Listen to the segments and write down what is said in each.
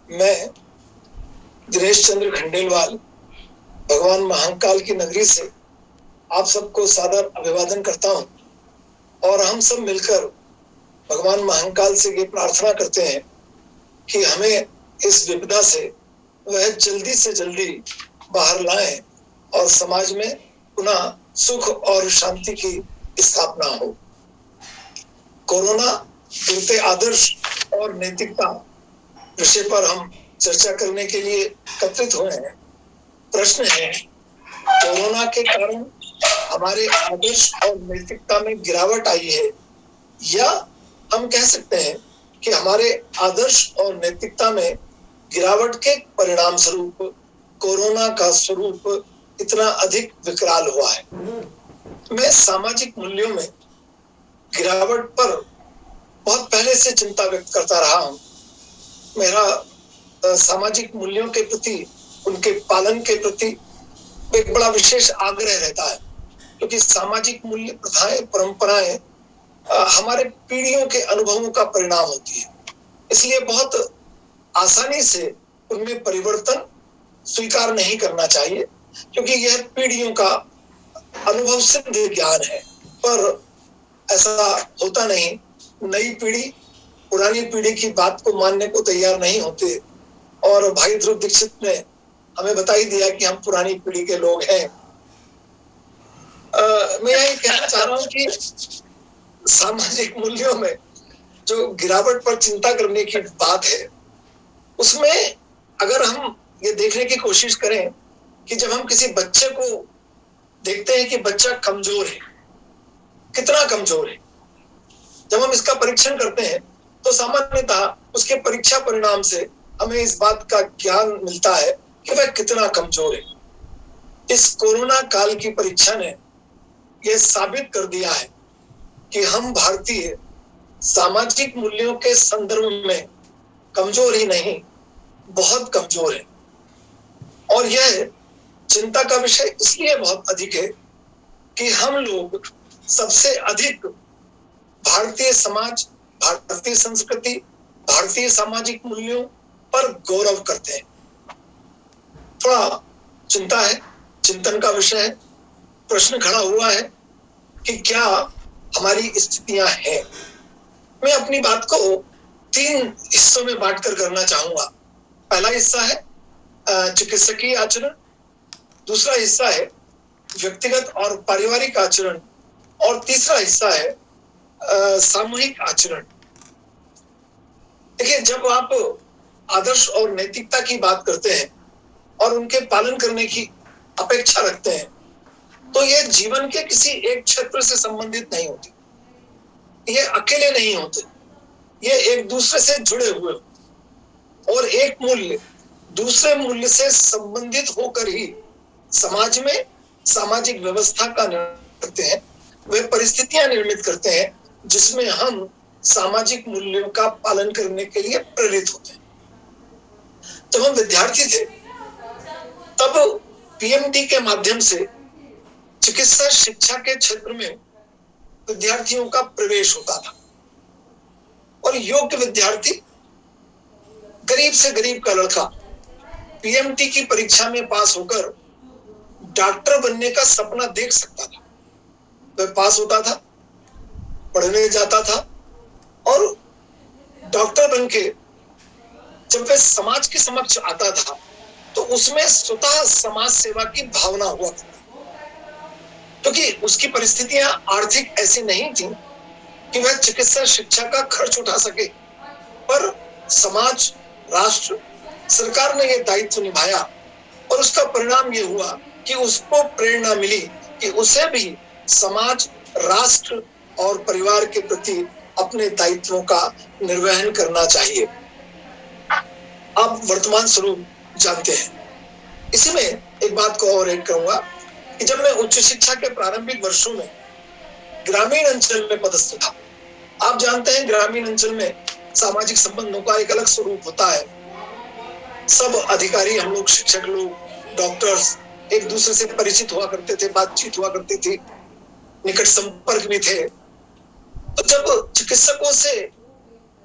मैं दिनेश चंद्र खंडेलवाल भगवान महाकाल की नगरी से आप सबको सादर अभिवादन करता हूं और हम सब मिलकर भगवान महाकाल से ये प्रार्थना करते हैं कि हमें इस विपदा से वह जल्दी से जल्दी बाहर लाएं और समाज में पुनः सुख और शांति की स्थापना हो। कोरोना गिरते आदर्श और नैतिकता विषय पर हम चर्चा करने के लिए एकत्रित हुए हैं। प्रश्न है, कोरोना के कारण हमारे आदर्श और नैतिकता में गिरावट आई है या हम कह सकते हैं कि हमारे आदर्श और नैतिकता में गिरावट के परिणाम स्वरूप कोरोना का स्वरूप इतना अधिक विकराल हुआ है। मैं सामाजिक मूल्यों में गिरावट पर बहुत पहले से चिंता व्यक्त करता रहा हूं। मेरा सामाजिक मूल्यों के प्रति, उनके पालन के प्रति एक बड़ा विशेष आग्रह रहता है, क्योंकि सामाजिक मूल्य, प्रथाएं, परंपराएं हमारे पीढ़ियों के अनुभवों का परिणाम होती है। इसलिए बहुत आसानी से उनमें परिवर्तन स्वीकार नहीं करना चाहिए, क्योंकि यह पीढ़ियों का अनुभव सिद्ध ज्ञान है। पर ऐसा होता नहीं। नई पीढ़ी पुरानी पीढ़ी की बात को मानने को तैयार नहीं होते और भाई ध्रुव दीक्षित ने हमें बता ही दिया कि हम पुरानी पीढ़ी के लोग हैं। मैं यही कहना चाह रहा हूं कि सामाजिक मूल्यों में जो गिरावट पर चिंता करने की बात है, उसमें अगर हम ये देखने की कोशिश करें कि जब हम किसी बच्चे को देखते हैं कि बच्चा कमजोर है, कितना कमजोर है, जब हम इसका परीक्षण करते हैं तो सामान्यतः उसके परीक्षा परिणाम से हमें इस बात का ज्ञान मिलता है कि वह कितना कमजोर है। इस कोरोना काल की परीक्षा ने यह साबित कर दिया है कि हम भारतीय सामाजिक मूल्यों के संदर्भ में कमजोर ही नहीं, बहुत कमजोर है। और यह चिंता का विषय इसलिए बहुत अधिक है कि हम लोग सबसे अधिक भारतीय समाज, भारतीय संस्कृति, भारतीय सामाजिक मूल्यों पर गौरव करते हैं। थोड़ा चिंता है, चिंतन का विषय है। प्रश्न खड़ा हुआ है कि क्या हमारी स्थितियां हैं। मैं अपनी बात को 3 हिस्सों में बांटकर करना चाहूंगा। पहला हिस्सा है चिकित्सकीय आचरण, दूसरा हिस्सा है व्यक्तिगत और पारिवारिक आचरण, और तीसरा हिस्सा है सामूहिक आचरण। देखिए, जब आप आदर्श और नैतिकता की बात करते हैं और उनके पालन करने की अपेक्षा रखते हैं, तो यह जीवन के किसी एक क्षेत्र से संबंधित नहीं होती, ये अकेले नहीं होते, ये एक दूसरे से जुड़े हुए होते और एक मूल्य दूसरे मूल्य से संबंधित होकर ही समाज में सामाजिक व्यवस्था का निर्माण करते हैं। वे परिस्थितियां निर्मित करते हैं जिसमें हम सामाजिक मूल्यों का पालन करने के लिए प्रेरित होते हैं। जब हम विद्यार्थी थे तब पीएमटी के माध्यम से चिकित्सा शिक्षा के क्षेत्र में विद्यार्थियों का प्रवेश होता था और योग्य विद्यार्थी, गरीब से गरीब का लड़का, पीएमटी की परीक्षा में पास होकर डॉक्टर बनने का सपना देख सकता था। वह पास होता था, पढ़ने जाता था और डॉक्टर बनके जब वह समाज के समक्ष आता था तो उसमें स्वतः समाज सेवा की भावना हुआ करती, क्योंकि उसकी परिस्थितियां आर्थिक ऐसी नहीं थी कि वह चिकित्सा शिक्षा का खर्च उठा सके, पर समाज, राष्ट्र, सरकार ने यह दायित्व निभाया और उसका परिणाम यह हुआ कि उसको प्रेरणा मिली कि उसे भी समाज, राष्ट्र और परिवार के प्रति अपने दायित्वों का निर्वहन करना चाहिए। आप वर्तमान स्वरूप जानते हैं। इसी में एक बात को और ऐड करूंगा कि जब मैं उच्च शिक्षा के प्रारंभिक वर्षों में ग्रामीण अंचल में पदस्थ था, आप जानते हैं ग्रामीण अंचल में सामाजिक संबंधों का एक अलग स्वरूप होता है। सब अधिकारी, हम लोग शिक्षक लोग, डॉक्टर्स एक दूसरे से परिचित हुआ करते थे, बातचीत हुआ करती थी, निकट संपर्क में थे। तो जब चिकित्सकों से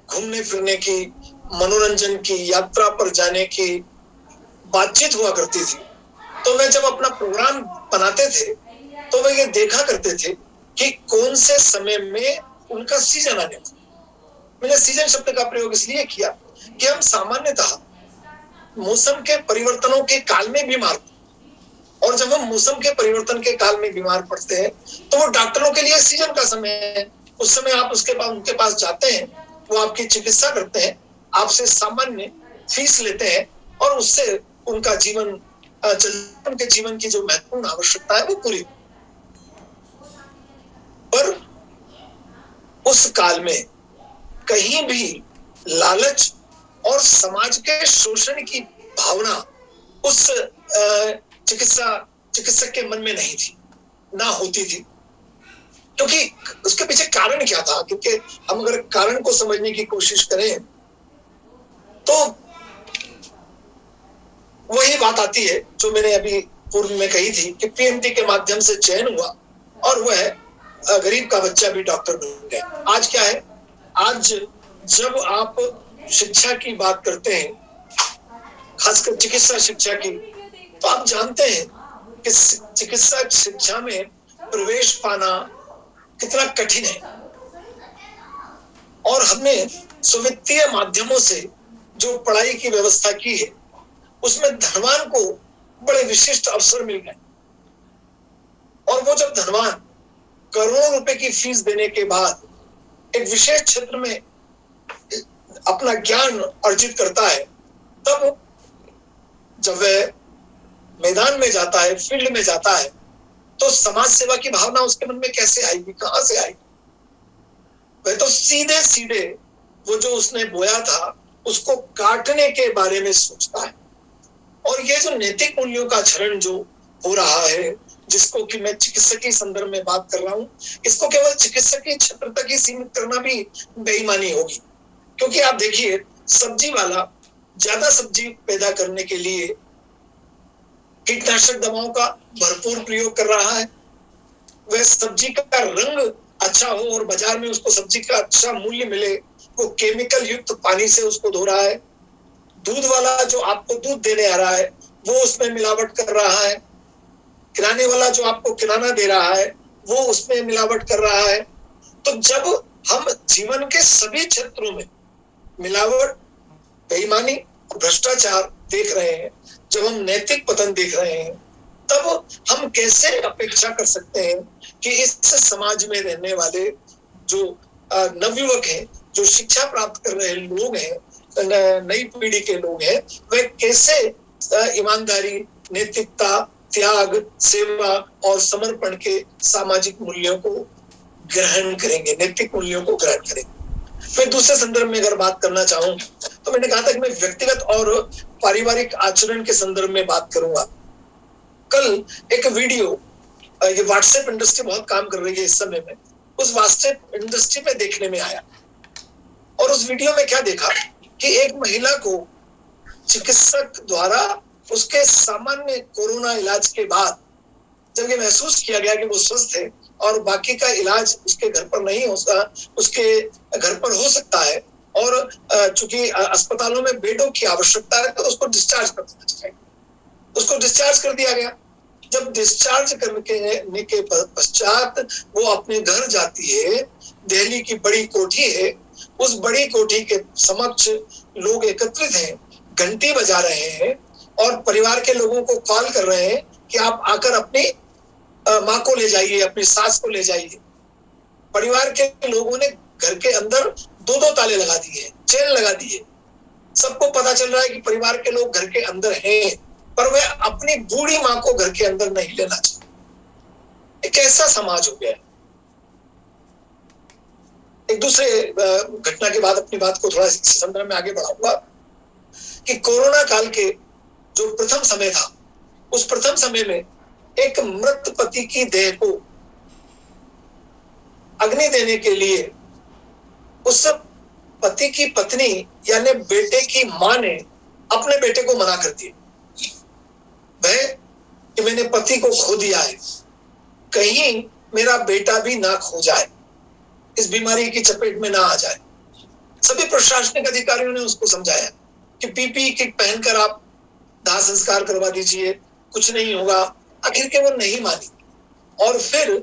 घूमने फिरने की, मनोरंजन की, यात्रा पर जाने की बातचीत हुआ करती थी, तो वे जब अपना प्रोग्राम बनाते थे तो वे ये देखा करते थे कि कौन से समय में उनका सीजन आने वाला। मैंने सीजन शब्द का प्रयोग इसलिए किया कि हम सामान्यतः मौसम के परिवर्तनों के काल में बीमार, और जब हम मौसम के परिवर्तन के काल में बीमार पड़ते हैं तो वो डॉक्टरों के लिए सीजन का समय है। उस समय आप उनके पास जाते हैं, वो आपकी चिकित्सा करते हैं, आपसे सामान्य फीस लेते हैं और उससे उनका जीवन उनके जीवन की जो महत्वपूर्ण आवश्यकता है वो पूरी। पर उस काल में कहीं भी लालच और समाज के शोषण की भावना उस चिकित्सक के मन में नहीं थी, ना होती थी। क्योंकि उसके पीछे कारण क्या था? क्योंकि हम अगर कारण को समझने की कोशिश करें तो वही बात आती है जो मैंने अभी पूर्व में कही थी कि पीएमटी के माध्यम से चयन हुआ और वह गरीब का बच्चा भी डॉक्टर बन गया। आज क्या है? आज जब आप शिक्षा की बात करते हैं, खासकर चिकित्सा शिक्षा की, तो आप जानते हैं कि चिकित्सा शिक्षा में प्रवेश पाना कितना कठिन है, और हमने सुवित्तीय माध्यमों से जो पढ़ाई की व्यवस्था की है उसमें धनवान को बड़े विशिष्ट अवसर मिल गए, और वो जब धनवान करोड़ों रुपए की फीस देने के बाद एक विशेष क्षेत्र में अपना ज्ञान अर्जित करता है, तब जब वह मैदान में जाता है, फील्ड में जाता है, तो समाज सेवा की भावना उसके मन में कैसे आएगी, कहां से आएगी? वह तो सीधे सीधे वो जो उसने बोया था उसको काटने के बारे में सोचता है। और ये जो नैतिक मूल्यों का क्षरण जो हो रहा है, जिसको कि मैं चिकित्सकीय संदर्भ में बात कर रहा हूं, इसको केवल चिकित्सकीय क्षेत्र तक ही सीमित करना भी बेईमानी होगी। क्योंकि आप देखिए, सब्जी वाला ज्यादा सब्जी पैदा करने के लिए कीटनाशक दवाओं का भरपूर प्रयोग कर रहा है। वह सब्जी का रंग अच्छा हो और बाजार में उसको सब्जी का अच्छा मूल्य मिले, वो केमिकल युक्त पानी से उसको धो रहा है। दूध वाला जो आपको दूध देने आ रहा है वो उसमें मिलावट कर रहा है। किराने वाला जो आपको किराना दे रहा है वो उसमें मिलावट कर रहा है। तो जब हम जीवन के सभी क्षेत्रों में मिलावट, बेईमानी, भ्रष्टाचार देख रहे हैं, जब हम नैतिक पतन देख रहे हैं, तब हम कैसे अपेक्षा कर सकते हैं कि इस समाज में रहने वाले जो नवयुवक हैं, जो शिक्षा प्राप्त कर रहे लोग हैं, नई पीढ़ी के लोग हैं, वे कैसे ईमानदारी, नैतिकता, त्याग, सेवा और समर्पण के सामाजिक मूल्यों को ग्रहण करेंगे, नैतिक मूल्यों को ग्रहण करेंगे। मैं दूसरे संदर्भ में अगर बात करना चाहूं तो मैंने कहा था कि मैं व्यक्तिगत और पारिवारिक आचरण के संदर्भ में बात करूंगा। कल एक वीडियो, ये व्हाट्सएप इंडस्ट्री बहुत काम कर रही है इस समय में, उस व्हाट्सएप इंडस्ट्री में देखने में आया, और उस वीडियो में क्या देखा कि एक महिला को चिकित्सक द्वारा उसके सामान्य कोरोना इलाज के बाद जब ये महसूस किया गया कि वो स्वस्थ है और बाकी का इलाज उसके घर पर नहीं हो सकता, उसके घर पर हो सकता है, और चूंकि अस्पतालों में बेडों की आवश्यकता है, तो उसको डिस्चार्ज कर दिया जाएगा। उसको डिस्चार्ज कर दिया गया। जब डिस्चार्ज करने के पश्चात वो अपने घर जाती है, दिल्ली की बड़ी कोठी है, उस बड़ी कोठी के समक्ष लोग एकत्रित हैं, घंटी बजा रहे हैं और परिवार के लोगों को कॉल कर रहे हैं कि आप आकर अपनी माँ को ले जाइए, अपनी सास को ले जाइए। परिवार के लोगों ने घर के अंदर 2-2 ताले लगा दिए, चेन लगा दिए। सबको पता चल रहा है कि परिवार के लोग घर के अंदर हैं, पर वे अपनी बूढ़ी माँ को घर के अंदर नहीं लेना चाहते। एक ऐसा समाज हो गया। एक दूसरे घटना के बाद अपनी बात को थोड़ा संदर्भ में आगे बढ़ाऊंगा कि कोरोना काल के जो प्रथम समय था, उस प्रथम समय में एक मृत पति की देह को अग्नि देने के लिए उस पति की पत्नी यानी बेटे की मां ने अपने बेटे को मना कर दिया। वह कि मैंने पति को खो दिया है, कहीं मेरा बेटा भी ना खो जाए, इस बीमारी की चपेट में ना आ जाए। सभी प्रशासनिक अधिकारियों ने उसको समझाया कि पीपीई किट पहनकर आप दाह संस्कार करवा दीजिए, कुछ नहीं होगा। आखिर के वो नहीं मानी और फिर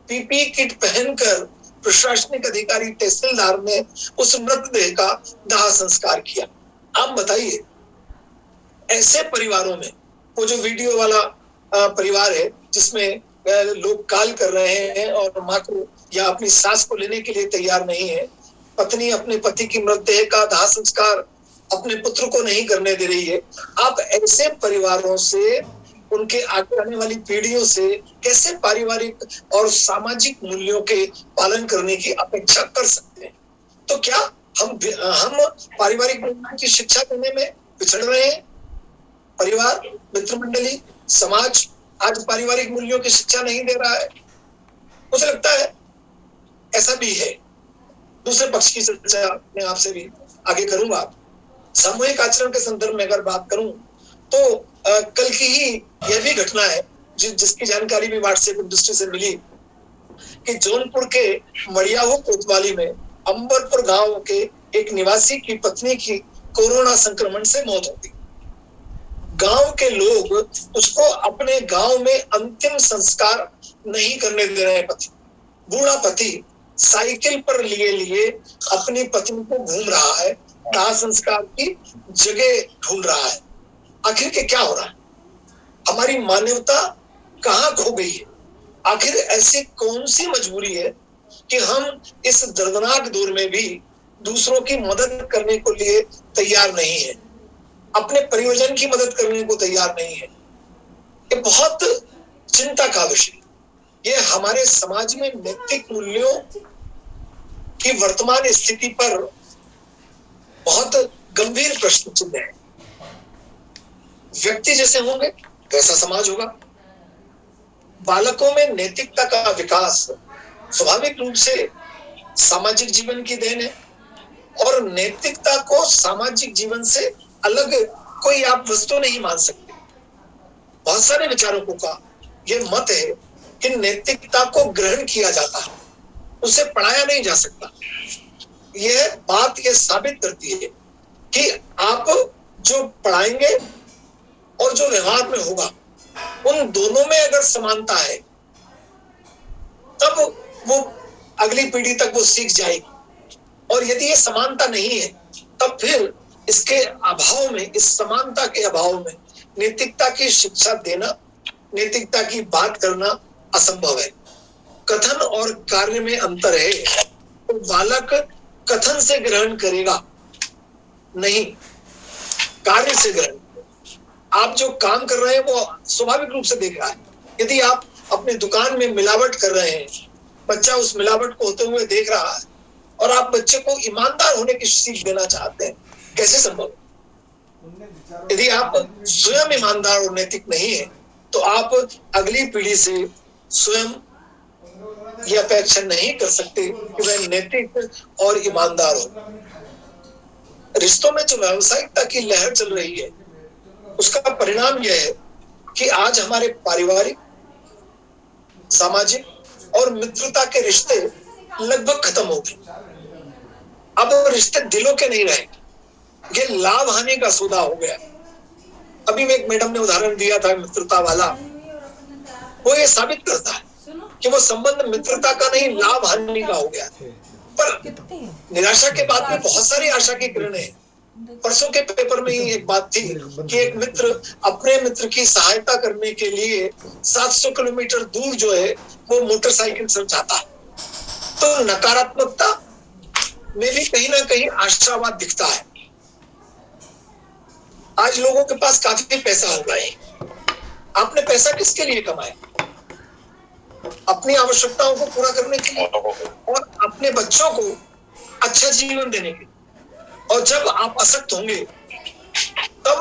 पीपीई किट पहनकर प्रशासनिक अधिकारी तहसीलदार ने उस मृतदेह का दाह संस्कार किया। आप बताइए, ऐसे परिवारों में वो जो वीडियो वाला परिवार है जिसमें लोग कॉल कर रहे हैं और माँ को या अपनी सास को लेने के लिए तैयार नहीं है, पत्नी अपने पति की मृतदेह का दाह संस्कार अपने पुत्र को नहीं करने दे रही है। आप ऐसे परिवारों से, उनके आगे आने वाली पीढ़ियों से कैसे पारिवारिक और सामाजिक मूल्यों के पालन करने की अपेक्षा कर सकते हैं? तो क्या हम पारिवारिक मूल्यों की शिक्षा देने में पिछड़ रहे हैं? परिवार, मित्र मंडली, समाज आज पारिवारिक मूल्यों की शिक्षा नहीं दे रहा है। मुझे लगता है ऐसा भी है। दूसरे पक्ष की चर्चा मैं आपसे भी आगे करूंगा। सामूहिक आचरण के संदर्भ में अगर बात करूं तो कल की ही यह भी घटना है जिसकी जानकारी भी व्हाट्सएप इंडस्ट्री से मिली कि जौनपुर के मड़ियाहू कोतवाली में अंबरपुर गांव के एक निवासी की पत्नी की कोरोना संक्रमण से मौत हो गई। गांव के लोग उसको अपने गांव में अंतिम संस्कार नहीं करने दे रहे हैं। पति, बूढ़ा पति साइकिल पर लिए अपनी पत्नी को घूम रहा है, दाह संस्कार की जगह ढूंढ रहा है। आखिर के क्या हो रहा है? हमारी मानवता कहाँ खो गई है? आखिर ऐसी कौन सी मजबूरी है कि हम इस दर्दनाक दौर में भी दूसरों की मदद करने को लिए तैयार नहीं है, अपने परिवारजन की मदद करने को तैयार नहीं है? ये बहुत चिंता का विषय। ये हमारे समाज में नैतिक मूल्यों की वर्तमान स्थिति पर बहुत गंभीर प्रश्न चिन्ह है। व्यक्ति जैसे होंगे वैसा समाज होगा। बालकों में नैतिकता का विकास स्वाभाविक रूप से सामाजिक जीवन की देन है और नैतिकता को सामाजिक जीवन से अलग कोई आप वस्तु नहीं मान सकते। बहुत सारे विचारकों का यह मत है कि नैतिकता को ग्रहण किया जाता है, उसे पढ़ाया नहीं जा सकता। यह बात यह साबित करती है कि आप जो पढ़ाएंगे और जो व्यवहार में होगा उन दोनों में अगर समानता है तब वो अगली पीढ़ी तक वो सीख जाएगी। और यदि ये समानता नहीं है तब फिर इसके अभाव में, इस समानता के अभाव में नैतिकता की शिक्षा देना, नैतिकता की बात करना असंभव है। कथन और कार्य में अंतर है। तो बालक कथन से ग्रहण करेगा, नहीं कार्य से ग्रहण। आप जो काम कर रहे हैं वो स्वाभाविक रूप से देख रहा है। यदि आप अपनी दुकान में मिलावट कर रहे हैं, बच्चा उस मिलावट को होते हुए देख रहा है और आप बच्चे को ईमानदार होने की सीख देना चाहते हैं, कैसे संभव? यदि आप स्वयं ईमानदार और नैतिक नहीं है तो आप अगली पीढ़ी से स्वयं यह अपेक्षा नहीं कर सकते कि वह नैतिक और ईमानदार हो। रिश्तों में जो व्यावसायिकता की लहर चल रही है उसका परिणाम यह है कि आज हमारे पारिवारिक, सामाजिक और मित्रता के रिश्ते लगभग खत्म हो गए। अब रिश्ते दिलों के नहीं रहे, ये लाभ हानि का सौदा हो गया। अभी एक मैडम ने उदाहरण दिया था मित्रता वाला, वो ये साबित करता है कि वो संबंध मित्रता का नहीं लाभ हानि का हो गया। पर निराशा के बाद में बहुत सारी आशा की किरणें हैं। परसों के पेपर में ही एक बात थी कि एक मित्र अपने मित्र की सहायता करने के लिए 700 किलोमीटर दूर जो है वो मोटरसाइकिल से जाता है। तो नकारात्मकता में भी कहीं ना कहीं आशावाद दिखता है। आज लोगों के पास काफी पैसा हो रहा है। आपने पैसा किसके लिए कमाया? अपनी आवश्यकताओं को पूरा करने के लिए और अपने बच्चों को अच्छा जीवन देने के लिए। और जब आप असक्त होंगे तब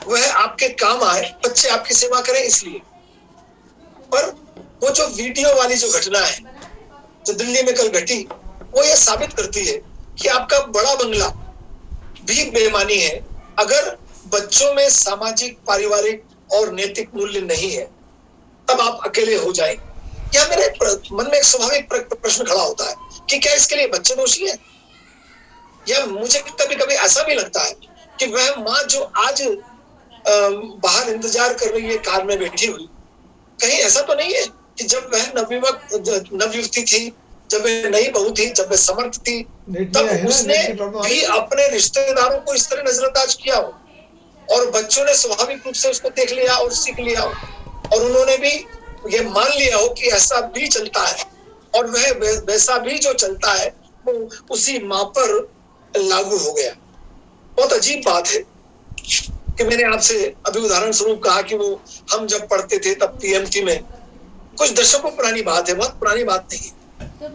वह आपके काम आए, बच्चे आपकी सेवा करें इसलिए। पर वो जो वीडियो वाली जो घटना है जो दिल्ली में कल घटी, वो ये साबित करती है कि आपका बड़ा बंगला भी बेईमानी है अगर बच्चों में सामाजिक, पारिवारिक और नैतिक मूल्य नहीं है, तब आप अकेले हो जाएंगे। या मेरे मन में एक स्वाभाविक प्रश्न खड़ा होता है कि क्या इसके लिए बच्चे दोषी हैं? या मुझे कभी कभी ऐसा भी लगता है कि वह माँ जो आज बाहर इंतजार कर रही है कार में बैठी हुई, कहीं ऐसा तो नहीं है कि जब वह नवयुवती थी, जब वह नई बहू थी, जब वह समर्थ थी, तब उसने भी अपने रिश्तेदारों को इस तरह नजरअंदाज किया हो, और बच्चों ने स्वाभाविक रूप से उसको देख लिया और सीख लिया हो, और उन्होंने भी ये मान लिया हो कि ऐसा भी चलता है, और वह वैसा भी जो चलता है वो उसी माँ पर लागू हो गया। बहुत अजीब बात है कि मैंने आपसे अभी उदाहरण स्वरूप कहा कि वो हम जब पढ़ते थे तब पीएमटी में, कुछ दशकों पुरानी बात है, बहुत पुरानी बात नहीं है,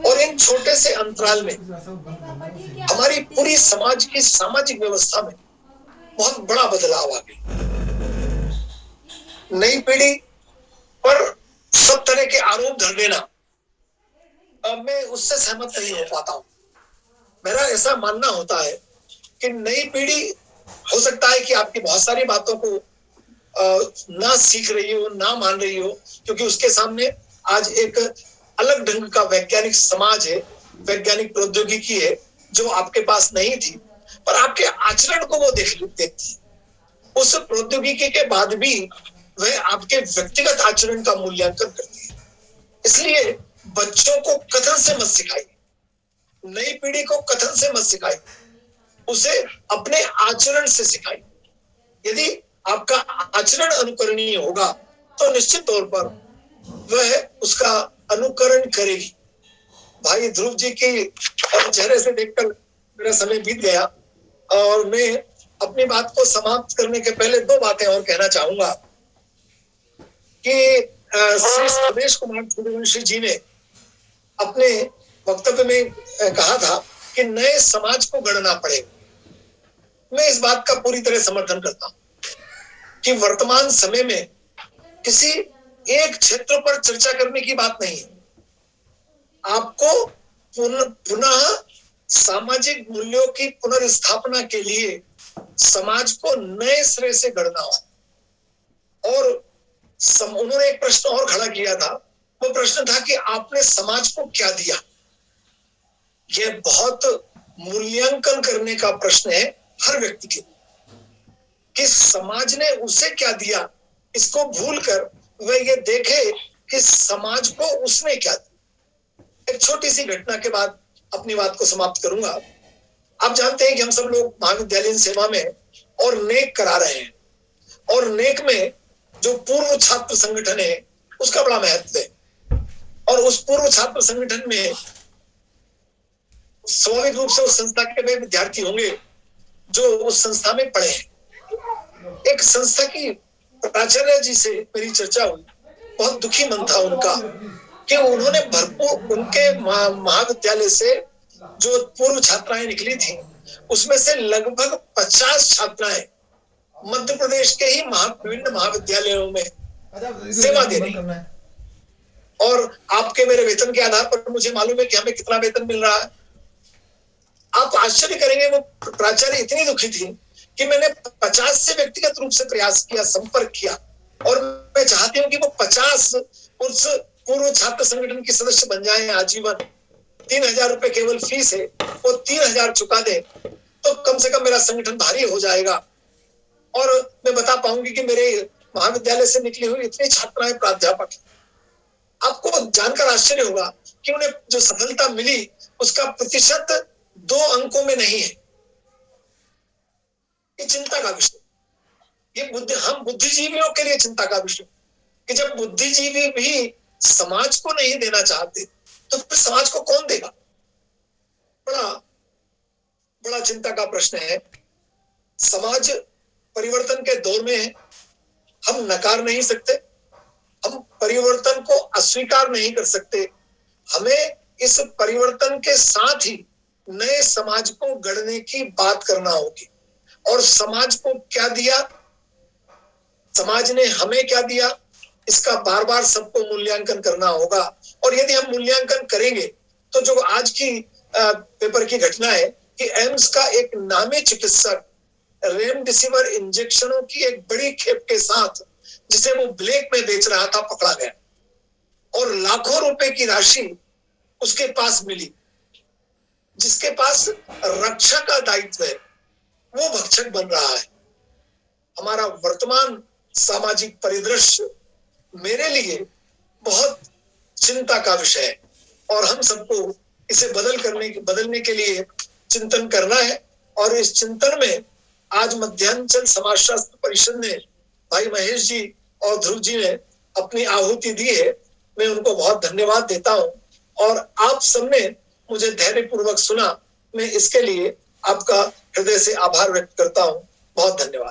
और एक छोटे से अंतराल में हमारी पूरी समाज की सामाजिक व्यवस्था में बहुत बड़ा बदलाव आ गया। नई पीढ़ी पर सब तरह के आरोप धर देना, मैं उससे सहमत नहीं हो पाता हूं। मेरा ऐसा मानना होता है कि नई पीढ़ी हो सकता है कि आपकी बहुत सारी बातों को ना सीख रही हो, ना मान रही हो, क्योंकि उसके सामने आज एक अलग ढंग का वैज्ञानिक समाज है, वैज्ञानिक प्रौद्योगिकी है जो आपके पास नहीं थी, पर आपके आचरण को वो देखती है। उस प्रौद्योगिकी के बाद भी वह आपके व्यक्तिगत आचरण का मूल्यांकन करती है। इसलिए बच्चों को कथन से मत सिखाइए, नई पीढ़ी को कथन से मत सिखाइए, उसे अपने आचरण से सिखाइए। यदि आपका आचरण अनुकरणीय होगा तो निश्चित तौर पर वह उसका अनुकरण करेगी। भाई ध्रुव जी की चेहरे से देखकर मेरा समय बीत गया, और मैं अपनी बात को समाप्त करने के पहले दो बातें और कहना चाहूंगा कि श्री स्वदेश कुमार सूर्यवंशी जी ने अपने वक्तव्य में कहा था कि नए समाज को गढ़ना पड़ेगा। मैं इस बात का पूरी तरह समर्थन करता हूं कि वर्तमान समय में किसी एक क्षेत्र पर चर्चा करने की बात नहीं है। आपको पुनः सामाजिक मूल्यों की पुनर्स्थापना के लिए समाज को नए सिरे से गढ़ना हो। और उन्होंने एक प्रश्न और खड़ा किया था, वो प्रश्न था कि आपने समाज को क्या दिया। यह बहुत मूल्यांकन करने का प्रश्न है हर व्यक्ति के, कि समाज ने उसे क्या दिया, इसको भूलकर वह ये देखे कि समाज को उसने क्या दिया। एक छोटी सी घटना के बाद अपनी बात को समाप्त करूंगा। आप जानते हैं कि हम सब लोग महाविद्यालयीन सेवा में और नेक करा रहे हैं, और नेक में जो पूर्व छात्र संगठन है उसका बड़ा महत्व है। और उस पूर्व छात्र संगठन में स्वाभाविक रूप से उस संस्था के वे विद्यार्थी होंगे जो उस संस्था में पढ़े हैं। एक संस्था की प्राचार्य जी से मेरी चर्चा हुई, बहुत दुखी मन था उनका कि उन्होंने भरपूर उनके महाविद्यालय से जो पूर्व छात्राएं निकली थी उसमें से लगभग 50 छात्राएं मध्य प्रदेश के ही विभिन्न महाविद्यालयों में सेवा दे रही। और आपके मेरे वेतन के आधार पर मुझे मालूम है कि हमें कितना वेतन मिल रहा है। आप आश्चर्य करेंगे, वो प्राचार्य इतनी दुखी थी कि मैंने 50 से व्यक्तिगत रूप से प्रयास किया, संपर्क किया, और मैं चाहती हूँ कि वो 50 उस पूर्व छात्र संगठन के सदस्य बन जाएं आजीवन। 3000 रुपए केवल फीस है, वो 3000 चुका दे तो कम से कम मेरा संगठन भारी हो जाएगा, और मैं बता पाऊंगी कि मेरे महाविद्यालय से निकली हुई इतनी छात्राएं प्राध्यापक। आपको जानकर आश्चर्य होगा कि उन्हें जो सफलता मिली उसका प्रतिशत 2 अंकों में नहीं है। ये चिंता का विषय, ये हम बुद्धिजीवियों के लिए चिंता का विषय, कि जब बुद्धिजीवी भी समाज को नहीं देना चाहते तो फिर समाज को कौन देगा। बड़ा बड़ा चिंता का प्रश्न है। समाज परिवर्तन के दौर में है, हम नकार नहीं सकते, हम परिवर्तन को अस्वीकार नहीं कर सकते। हमें इस परिवर्तन के साथ ही नए समाज को गढ़ने की बात करना होगी। और समाज को क्या दिया, समाज ने हमें क्या दिया, इसका बार बार सबको मूल्यांकन करना होगा। और यदि हम मूल्यांकन करेंगे तो जो आज की पेपर की घटना है कि एम्स का एक नामी चिकित्सक रेमडेसिविर इंजेक्शनों की एक बड़ी खेप के साथ जिसे वो ब्लैक में बेच रहा था पकड़ा गया, और लाखों रुपए की राशि उसके पास मिली। जिसके पास रक्षा का दायित्व है वो भक्षक बन रहा है। हमारा वर्तमान सामाजिक परिदृश्य मेरे लिए बहुत चिंता का विषय है और हम सबको इसे बदलने के लिए चिंतन करना है। और इस चिंतन में आज मध्यांचल समाजशास्त्र परिषद ने भाई महेश जी और ध्रुव जी ने अपनी आहुति दी है। मैं उनको बहुत धन्यवाद देता हूं और आप सबने मुझे धैर्यपूर्वक सुना। मैं इसके लिए आपका हृदय से आभार व्यक्त करता हूं। बहुत धन्यवाद।